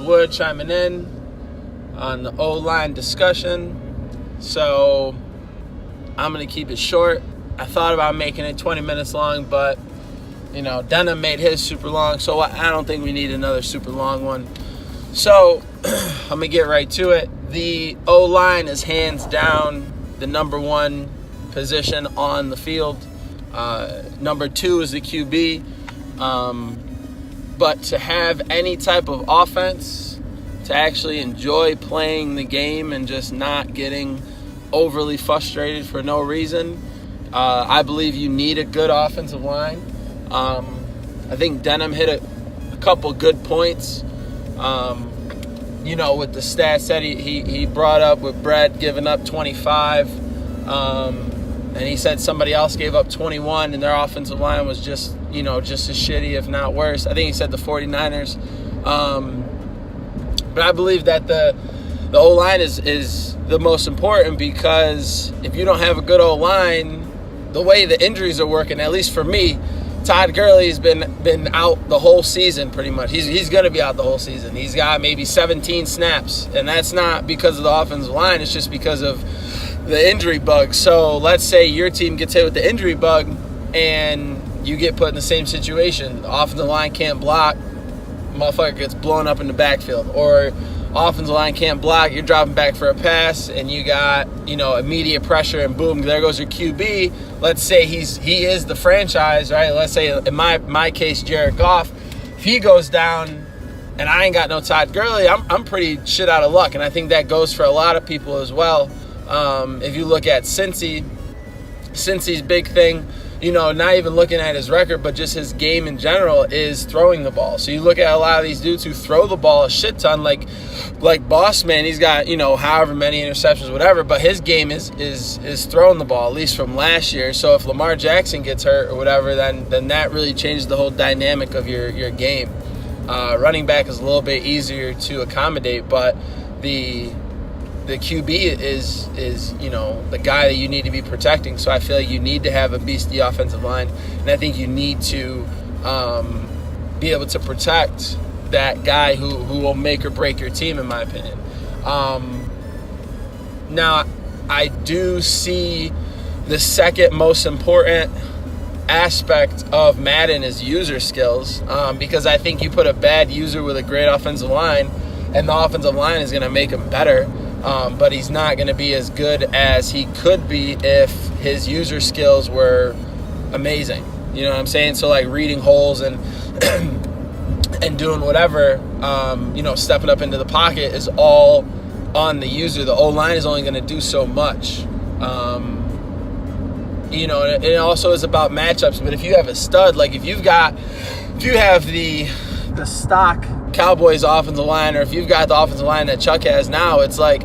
Wood chiming in on the O-line discussion. So I'm going to keep it short. I thought about making it 20 minutes long, but Denim made his super long, so I don't think we need another super long one. So I'm going to get right to it. The O-line is hands down the number one position on the field. Number two is the QB. But to have any type of offense, to actually enjoy playing the game and just not getting overly frustrated for no reason, I believe you need a good offensive line. I think Denim hit a couple good points. With the stats that he brought up with Brett giving up 25. And he said somebody else gave up 21 and their offensive line was just as shitty, if not worse. I think he said the 49ers. But I believe that the O-line is the most important, because if you don't have a good O-line, the way the injuries are working, at least for me, Todd Gurley's been out the whole season pretty much. He's going to be out the whole season. He's got maybe 17 snaps, and that's not because of the offensive line. It's just because of the injury bug. So let's say your team gets hit with the injury bug and you get put in the same situation. The offensive line can't block, motherfucker gets blown up in the backfield. Or offensive line can't block, you're dropping back for a pass and you got, immediate pressure, and boom, there goes your QB. Let's say he is the franchise, right? Let's say in my case, Jared Goff, if he goes down and I ain't got no Todd Gurley, I'm pretty shit out of luck. And I think that goes for a lot of people as well. If you look at Cincy's big thing, not even looking at his record, but just his game in general, is throwing the ball. So you look at a lot of these dudes who throw the ball a shit ton, like Boss Man, he's got, however many interceptions, whatever, but his game is throwing the ball, at least from last year. So if Lamar Jackson gets hurt or whatever, then that really changes the whole dynamic of your game. Running back is a little bit easier to accommodate, but the QB is the guy that you need to be protecting. So I feel like you need to have a beastly offensive line, and I think you need to be able to protect that guy who will make or break your team, in my opinion. Now, I do see the second most important aspect of Madden is user skills, because I think you put a bad user with a great offensive line, and the offensive line is going to make him better. But he's not going to be as good as he could be if his user skills were amazing. You know what I'm saying? So like reading holes and and doing whatever, stepping up into the pocket is all on the user. The O-line is only going to do so much. It also is about matchups. But if you have a stud, like if you have the stock Cowboys offensive line, or if you've got the offensive line that Chuck has now, it's like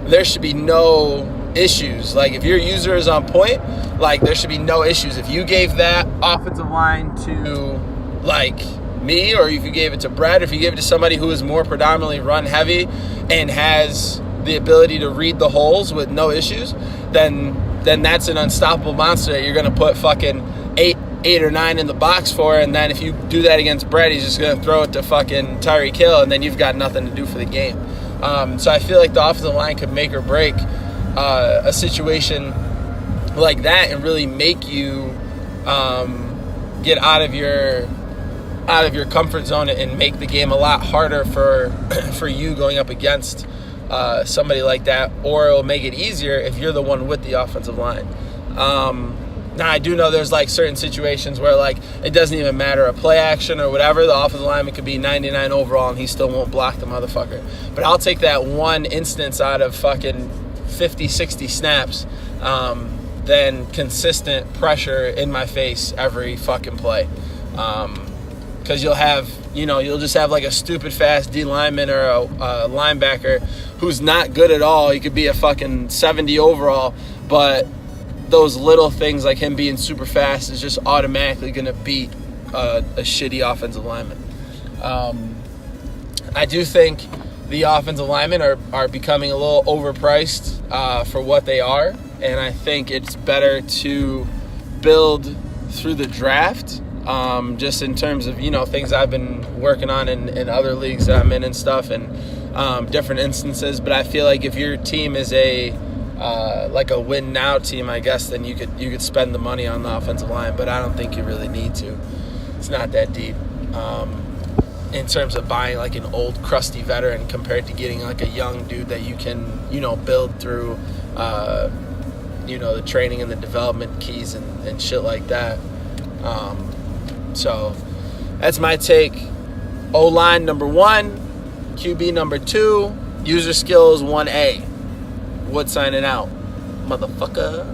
there should be no issues. Like if your user is on point, like there should be no issues. If you gave that offensive line to like me, or if you gave it to Brett, or if you gave it to somebody who is more predominantly run heavy and has the ability to read the holes with no issues, then that's an unstoppable monster that you're going to put fucking eight or nine in the box for, and then if you do that against Brett, he's just going to throw it to fucking Tyreek Hill, and then you've got nothing to do for the game. So I feel like the offensive line could make or break a situation like that and really make you get out of your comfort zone and make the game a lot harder for you going up against somebody like that, or it'll make it easier if you're the one with the offensive line. Now, I do know there's, like, certain situations where, like, it doesn't even matter, a play action or whatever, the offensive lineman could be 99 overall and he still won't block the motherfucker. But I'll take that one instance out of fucking 50, 60 snaps than consistent pressure in my face every fucking play. Because you'll just have like a stupid fast D lineman or a linebacker who's not good at all. He could be a fucking 70 overall, but those little things like him being super fast is just automatically going to beat a shitty offensive lineman. I do think the offensive linemen are becoming a little overpriced for what they are, and I think it's better to build through the draft, just in terms of, things I've been working on in other leagues that I'm in and stuff, and different instances. But I feel like if your team is like a win now team, I guess, then you could spend the money on the offensive line, but I don't think you really need to. It's not that deep. In terms of buying like an old crusty veteran compared to getting like a young dude that you can, build through, the training and the development keys and shit like that. So that's my take. O-line number 1, QB number 2, user skills 1A. Wood signing out, motherfucker.